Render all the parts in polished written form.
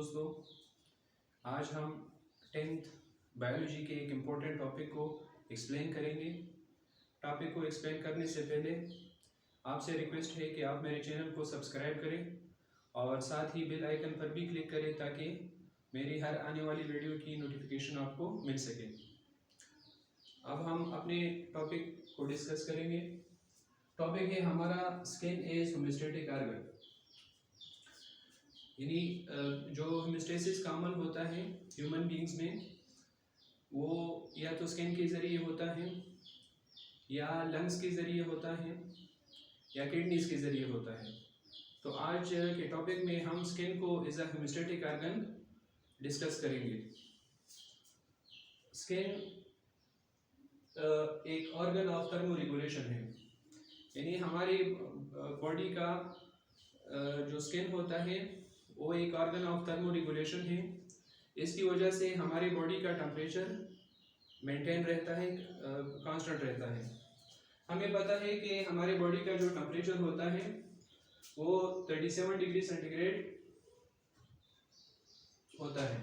दोस्तों, आज हम 10th बायोलॉजी के एक इम्पोर्टेंट टॉपिक को एक्सप्लेन करेंगे। टॉपिक को एक्सप्लेन करने से पहले आपसे रिक्वेस्ट है कि आप मेरे चैनल को सब्सक्राइब करें और साथ ही बेल आइकन पर भी क्लिक करें ताकि मेरी हर आने वाली वीडियो की नोटिफिकेशन आपको मिल सके। अब हम अपने टॉपिक को डिस्कस करेंगे। टॉपिक है हमारा स्किन एज होम्योस्टेटिक ऑर्गन, यानी जो होम्योस्टेसिस कॉमन होता है ह्यूमन बींग्स में, वो या तो स्किन के ज़रिए होता है या लंग्स के ज़रिए होता है या किडनीज के ज़रिए होता है। तो आज के टॉपिक में हम स्किन को as a homeostatic organ discuss करेंगे। स्किन एक ऑर्गन ऑफ थर्मो रेगुलेशन है, यानी हमारी बॉडी का जो स्किन होता है वो एक ऑर्गन ऑफ थर्मो रेगुलेशन है। इसकी वजह से हमारी बॉडी का टेम्परेचर मेंटेन रहता है, कांस्टेंट रहता है। हमें पता है कि हमारे बॉडी का जो टेम्परेचर होता है वो 37 डिग्री सेंटीग्रेड होता है,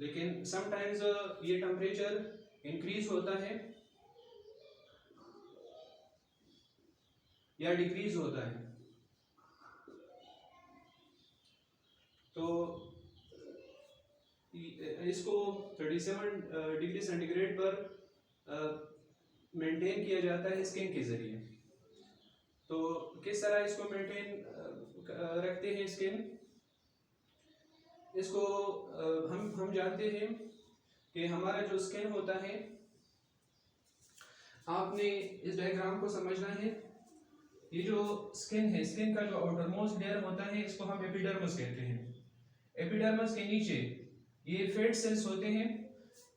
लेकिन समटाइम्स ये टेम्परेचर इंक्रीज होता है या डिक्रीज होता है। तो इसको 37 डिग्री सेंटीग्रेड पर मेंटेन किया जाता है स्किन के ज़रिए। तो किस तरह इसको मेंटेन रखते हैं स्किन, इसको हम जानते हैं कि हमारा जो स्किन होता है, आपने इस डायग्राम को समझना है। ये जो स्किन है, स्किन का जो आउटरमोस्ट लेयर होता है इसको हम एपिडर्मिस कहते हैं। एपिडर्मिस के नीचे ये फैट सेल्स होते हैं।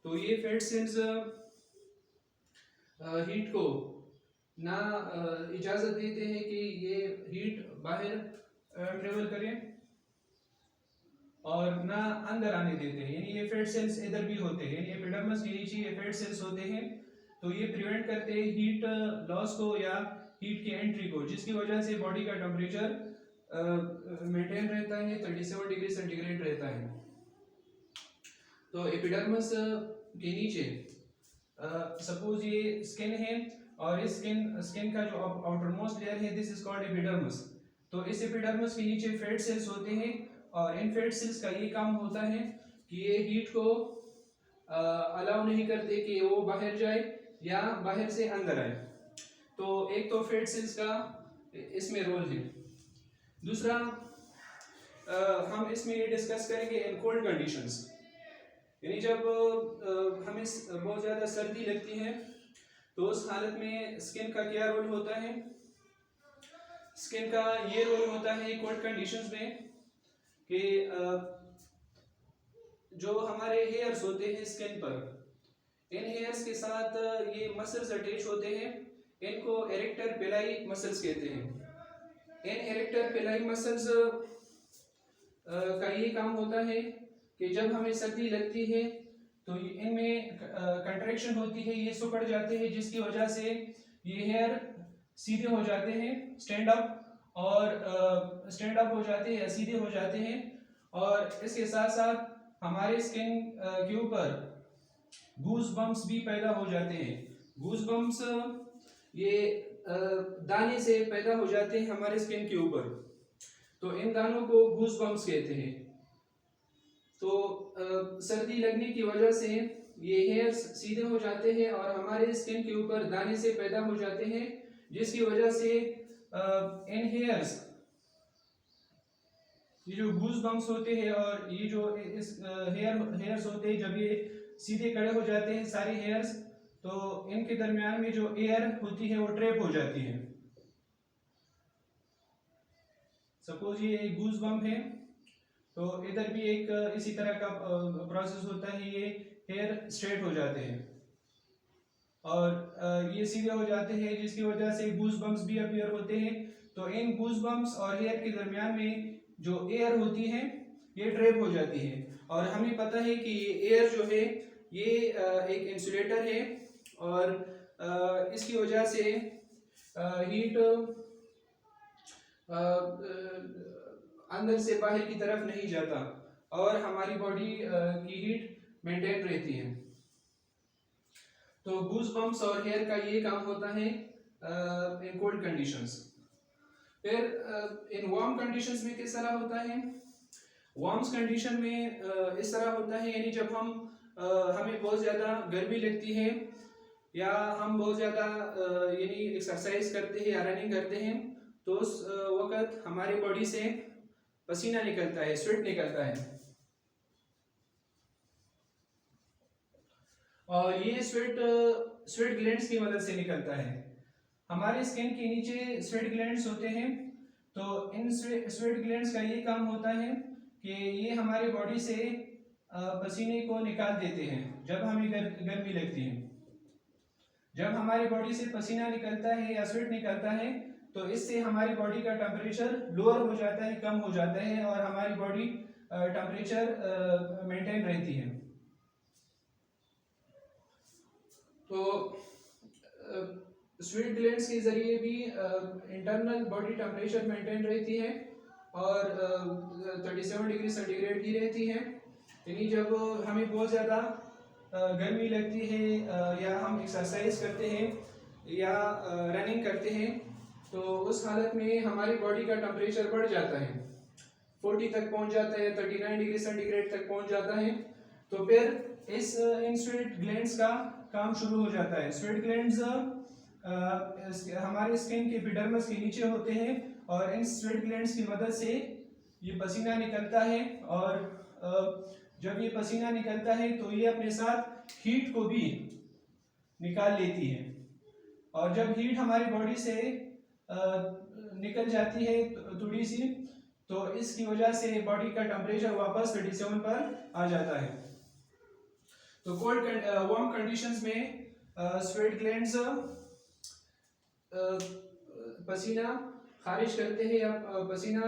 तो ये फैट सेल्स हीट को ना इजाज़त देते हैं कि ये हीट बाहर ट्रेवल करे और ना अंदर आने देते हैं, यानी ये फैट सेल्स इधर भी होते हैं, यानी एपिडर्मिस के नीचे ये फैट सेल्स होते हैं। तो ये प्रिवेंट करते हैं हीट लॉस को या हीट की एंट्री को, जिसकी वजह से बॉडी का टेम्परेचर मेंटेन रहता है, 37 डिग्री सेंटीग्रेड रहता है। तो एपिडर्मिस के नीचे सपोज ये स्किन है और इस स्किन का जो आउटरमोस्ट लेयर है दिस इज कॉल्ड एपिडर्मिस। तो इस एपिडर्मिस के नीचे फैट सेल्स होते हैं और इन फैट सेल्स का ये काम होता है कि ये हीट को अलाउ नहीं करते कि वो बाहर जाए या बाहर से अंदर आए। तो एक तो फैट सेल्स का इसमें रोल है। दूसरा हम इसमें ये डिस्कस करेंगे इन कोल्ड कंडीशंस, यानी जब हमें बहुत ज़्यादा सर्दी लगती है तो उस हालत में स्किन का क्या रोल होता है। स्किन का ये रोल होता है कोल्ड कंडीशंस में कि जो हमारे हेयर्स होते हैं स्किन पर, इन हेयर्स के साथ ये मसल्स अटैच होते हैं, इनको एरेक्टर पिलाई मसल्स कहते हैं। इन एरेक्टर पिलाई मसल्स का ये काम होता है कि जब हमें सर्दी लगती है तो इनमें कंट्रैक्शन होती है, ये सिकुड़ जाते हैं, जिसकी वजह से ये हेयर सीधे हो जाते हैं, स्टैंड अप हो जाते हैं या सीधे हो जाते हैं। और इसके साथ साथ हमारे स्किन के ऊपर गूज बम्प्स भी पैदा हो जाते हैं। गूज बम्प्स ये दाने से पैदा हो जाते हैं हमारे स्किन के ऊपर, तो इन दानों को गूज बम्प्स कहते हैं। तो सर्दी लगने की वजह से ये हेयर्स सीधे हो जाते हैं और हमारे स्किन के ऊपर दाने से पैदा हो जाते हैं, जिसकी वजह से इन हेयर्स ये जो गूज बम्प्स होते हैं और ये जो इस हेयर्स होते हैं, जब ये सीधे खड़े हो जाते हैं सारे हेयर्स, तो इनके दरमियान में जो एयर होती है वो ट्रैप हो जाती है। सपोज ये एक गूज बम्प है तो इधर भी एक इसी तरह का प्रोसेस होता है, ये हेयर स्ट्रेट हो जाते हैं और ये सीधे हो जाते हैं, जिसकी वजह से गूज बम्प्स भी अपीयर होते हैं। तो इन गूज बम्प्स और हेयर के दरमियान में जो एयर होती है ये ट्रैप हो जाती है। और हमें पता है कि एयर जो है ये एक इंसुलेटर है और इसकी वजह से हीट अंदर से बाहर की तरफ नहीं जाता और हमारी बॉडी की हीट मेंटेन रहती है। तो गूज़बम्प्स और हेयर का ये काम होता है इन कोल्ड कंडीशंस। फिर इन वार्म कंडीशंस में किस तरह होता है? वार्म्स कंडीशन में इस तरह होता है, यानी जब हमें बहुत ज़्यादा गर्मी लगती है या हम बहुत ज़्यादा यानी एक्सरसाइज करते हैं या रनिंग करते हैं, तो उस वक़्त हमारी बॉडी से पसीना निकलता है, स्वेट निकलता है, और ये स्वेट ग्लैंड्स की मदद से निकलता है। हमारे स्किन के नीचे स्वेट ग्लैंड्स होते हैं, तो इन स्वेट ग्लैंड्स का ये काम होता है कि ये हमारे बॉडी से पसीने को निकाल देते हैं जब हमें गर्मी लगती है। जब हमारी बॉडी से पसीना निकलता है या स्वेट निकलता है, तो इससे हमारी बॉडी का टेम्परेचर लोअर हो जाता है, कम हो जाता है, और हमारी बॉडी टेम्परेचर मेंटेन रहती है। तो स्वेट ग्लैंड्स के जरिए भी इंटरनल बॉडी टेम्परेचर मेंटेन रहती है और 37 डिग्री सेंटीग्रेड की रहती है। यानी जब हमें बहुत ज़्यादा गर्मी लगती है या हम एक्सरसाइज करते हैं या रनिंग करते हैं, तो उस हालत में हमारी बॉडी का टेम्परेचर बढ़ जाता है, 40 तक पहुंच जाता है, 39 डिग्री सेंटीग्रेड तक पहुंच जाता है। तो फिर इन स्वेट ग्लैंड्स का काम शुरू हो जाता है। स्वेट ग्लैंड्स हमारे स्किन के एपिडर्मिस के नीचे होते हैं, और इन स्वेट ग्लैंड्स की मदद से ये पसीना निकलता है, और जब ये पसीना निकलता है तो ये अपने साथ हीट को भी निकाल लेती है, और जब हीट हमारी बॉडी से निकल जाती है थोड़ी सी, तो इसकी वजह से बॉडी का टेम्परेचर वापस 37 पर आ जाता है। तो कोल्ड वार्म कंडीशंस में स्वेट ग्लैंड्स पसीना खारिज करते हैं या पसीना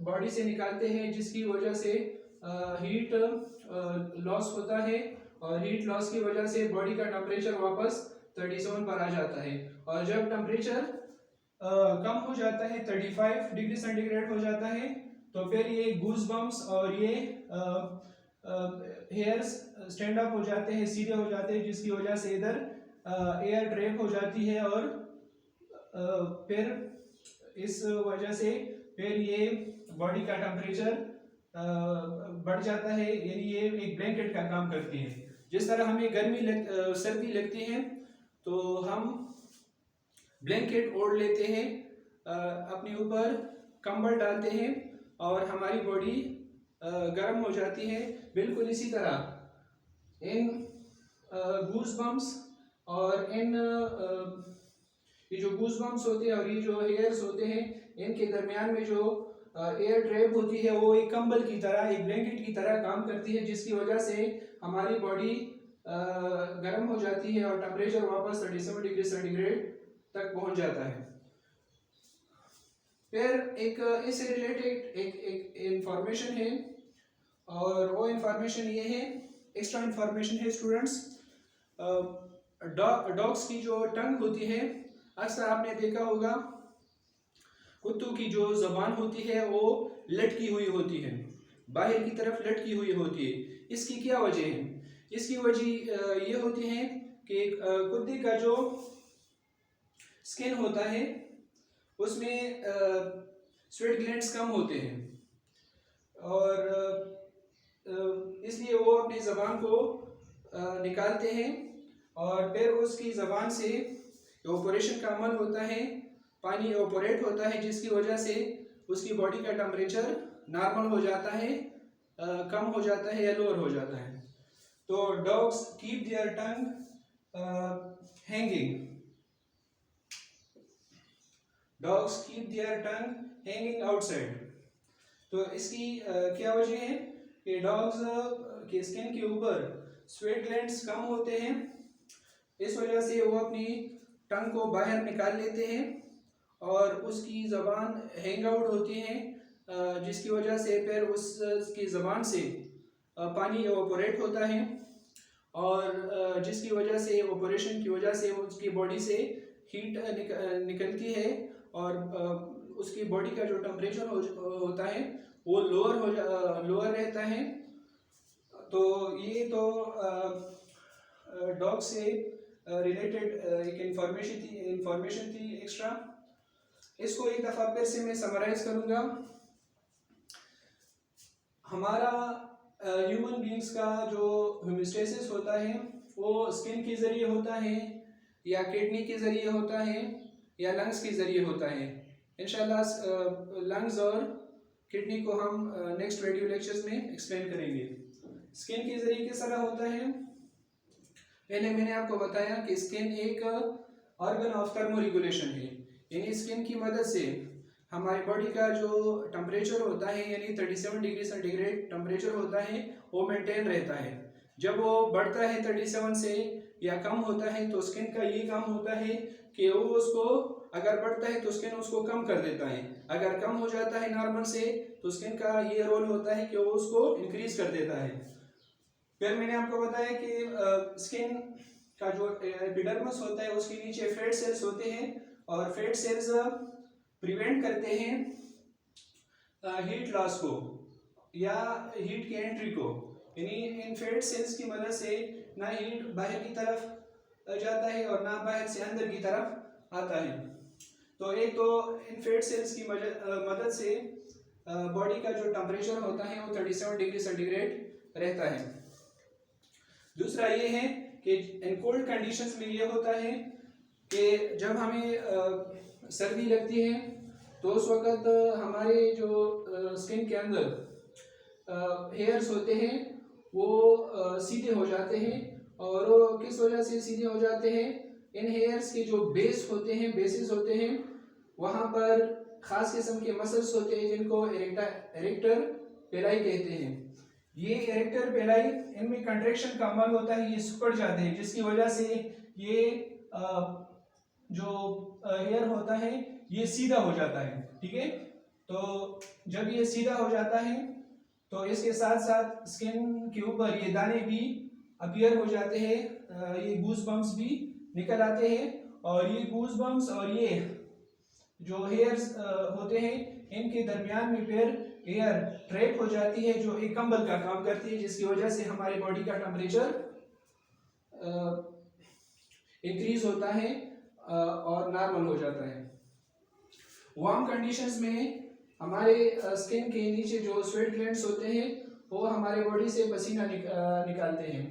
बॉडी से निकालते हैं, जिसकी वजह से हीट लॉस होता है, और हीट लॉस की वजह से बॉडी का टेम्परेचर वापस 37 पर आ जाता है। और जब टेम्परेचर कम हो जाता है, 35 डिग्री सेंटीग्रेड हो जाता है, तो फिर ये गूज़बम्प्स और ये हेयर्स स्टैंड अप हो जाते हैं, सीधे हो जाते हैं, जिसकी वजह से इधर एयर ट्रैप हो जाती है, और फिर इस वजह से फिर ये बॉडी का टेम्परेचर बढ़ जाता है, यानी ये एक ब्लैंकेट का काम करती है। जिस तरह हमें सर्दी लगती है तो हम ब्लैंकेट ओढ़ लेते हैं, अपने ऊपर कंबल डालते हैं, और हमारी बॉडी गर्म हो जाती है। बिल्कुल इसी तरह इन गूज़बम्प्स और इन ये जो गूज़बम्प्स होते हैं और ये जो हेयर्स होते हैं, इनके दरमियान में जो एयर ट्रैप होती है, वो एक कंबल की तरह, एक ब्लैंकेट की तरह काम करती है, जिसकी वजह से हमारी बॉडी गर्म हो जाती है और टेम्परेचर वापस 37 डिग्री सेंटीग्रेड तक पहुंच जाता है। फिर एक इससे रिलेटेड एक इंफॉर्मेशन है, और वो इंफॉर्मेशन ये है, एक्स्ट्रा इंफॉर्मेशन है स्टूडेंट्स। डॉग्स की जो टंग होती है, अक्सर आपने देखा होगा कुत्तों की जो जबान होती है वो लटकी हुई होती है, बाहर की तरफ लटकी हुई होती है। इसकी क्या वजह है? इसकी वजह ये होती है कि कुत्ते का जो स्किन होता है उसमें स्वेट ग्लैंड्स कम होते हैं, और इसलिए वो अपनी ज़बान को निकालते हैं, और फिर उसकी ज़बान से एवापोरेशन का अमल होता है, पानी एवापोरेट होता है, जिसकी वजह से उसकी बॉडी का टेम्परेचर नॉर्मल हो जाता है, कम हो जाता है या लोअर हो जाता है। तो dogs keep their tongue hanging, dogs keep their tongue hanging outside. तो इसकी क्या वजह है कि डॉग्स के स्किन के ऊपर स्वेट ग्लैंड्स कम होते हैं, इस वजह से वो अपनी टंग को बाहर निकाल लेते हैं, और उसकी ज़बान हैंग आउट होती है, जिसकी वजह से फिर उसकी ज़बान से पानी एवापोरेट होता है, और जिसकी वजह से एवापोरेशन की वजह से उसकी बॉडी से हीट निकलती है, और उसकी बॉडी का जो टेम्परेचर होता है वो लोअर रहता है। तो ये तो डॉग से रिलेटेड एक इंफॉर्मेशन थी एक्स्ट्रा। इसको एक दफ़ा फिर से मैं समराइज करूँगा। हमारा ह्यूमन बींग्स का जो होम्योस्टेसिस होता है वो स्किन के ज़रिए होता है या किडनी के ज़रिए होता है या लंग्स के ज़रिए होता है। इंशाल्लाह लंग्स और किडनी को हम नेक्स्ट वीडियो लेक्चर्स में एक्सप्लेन करेंगे। स्किन के ज़रिए किस तरह होता है, पहले मैंने आपको बताया कि स्किन एक ऑर्गन ऑफ थर्मो रेगुलेशन है, यानी स्किन की मदद से हमारी बॉडी का जो टेम्परेचर होता है यानी 37 डिग्री सेंटीग्रेड टेम्परेचर होता है वो मेंटेन रहता है। जब वो बढ़ता है 37 से या कम होता है तो स्किन का ये काम होता है कि वो उसको, अगर बढ़ता है तो स्किन उसको कम कर देता है, अगर कम हो जाता है नॉर्मल से तो स्किन का ये रोल होता है कि वो उसको इंक्रीज कर देता है। फिर मैंने आपको बताया कि स्किन का जो एपिडर्मिस होता है उसके नीचे फैट सेल्स होते हैं और फैट सेल्स प्रिवेंट करते हैं हीट लॉस को या हीट की एंट्री को, यानी इन फैट सेल्स की मदद से ना हीट बाहर की तरफ जाता है और ना बाहर से अंदर की तरफ आता है। तो एक तो इन फैट सेल्स की मदद से बॉडी का जो टेम्परेचर होता है वो 37 डिग्री सेंटीग्रेड रहता है। दूसरा ये है कि इन कोल्ड कंडीशंस में ये होता है कि जब हमें सर्दी लगती है तो उस वक़्त हमारे जो स्किन के अंदर हेयर्स होते हैं वो सीधे हो जाते हैं। और वो किस वजह से सीधे हो जाते हैं, इन हेयर्स के जो बेसिस होते हैं वहाँ पर ख़ास किस्म के मसल्स होते हैं जिनको एरेक्टर पेलाई कहते हैं। ये एरेक्टर पेलाई, इनमें कंट्रैक्शन का अमल होता है, ये सिकुड़ जाते हैं जिसकी वजह से ये जो हेयर होता है ये सीधा हो जाता है। ठीक है, तो जब ये सीधा हो जाता है तो इसके साथ साथ स्किन के ऊपर ये दाने भी अपीयर हो जाते हैं, ये गूज बम्प्स भी निकल आते हैं। और ये गूज बम्प्स और ये जो हेयर्स होते हैं इनके दरमियान में फिर एयर ट्रैप हो जाती है जो एक कंबल का काम करती है, जिसकी वजह से हमारी बॉडी का टेम्परेचर इंक्रीज होता है और नॉर्मल हो जाता है। वार्म कंडीशंस में हमारे स्किन के नीचे जो स्वेट ग्लैंड्स होते हैं वो हमारे बॉडी से पसीना निकालते हैं।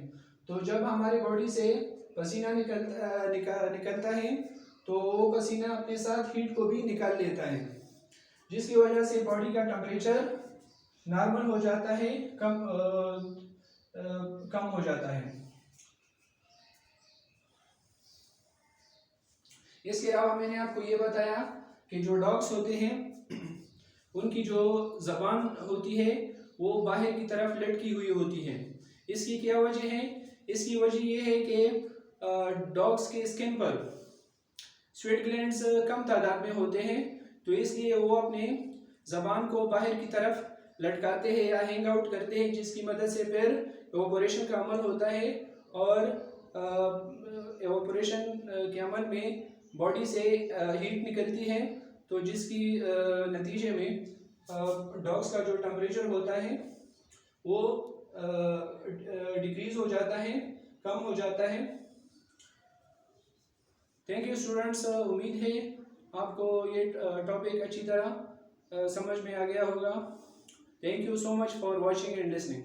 तो जब हमारे बॉडी से पसीना निकलता है तो वो पसीना अपने साथ हीट को भी निकाल लेता है, जिसकी वजह से बॉडी का टेम्परेचर नॉर्मल हो जाता है, कम हो जाता है। इसके अलावा मैंने आपको ये बताया कि जो डॉग्स होते हैं उनकी जो ज़बान होती है वो बाहर की तरफ लटकी हुई होती है। इसकी क्या वजह है? इसकी वजह ये है कि डॉग्स के स्किन पर स्वेट ग्लैंड्स कम तादाद में होते हैं, तो इसलिए वो अपने ज़बान को बाहर की तरफ लटकाते हैं या हैंग आउट करते हैं, जिसकी मदद से फिर एवोपोरेशन का अमल होता है। और एवोपोरेशन के अमल में बॉडी से हीट निकलती है, तो जिसकी नतीजे में डॉग्स का जो टेम्परेचर होता है वो डिक्रीज हो जाता है, कम हो जाता है। थैंक यू स्टूडेंट्स, उम्मीद है आपको ये टॉपिक अच्छी तरह समझ में आ गया होगा। Thank you so much for watching and listening.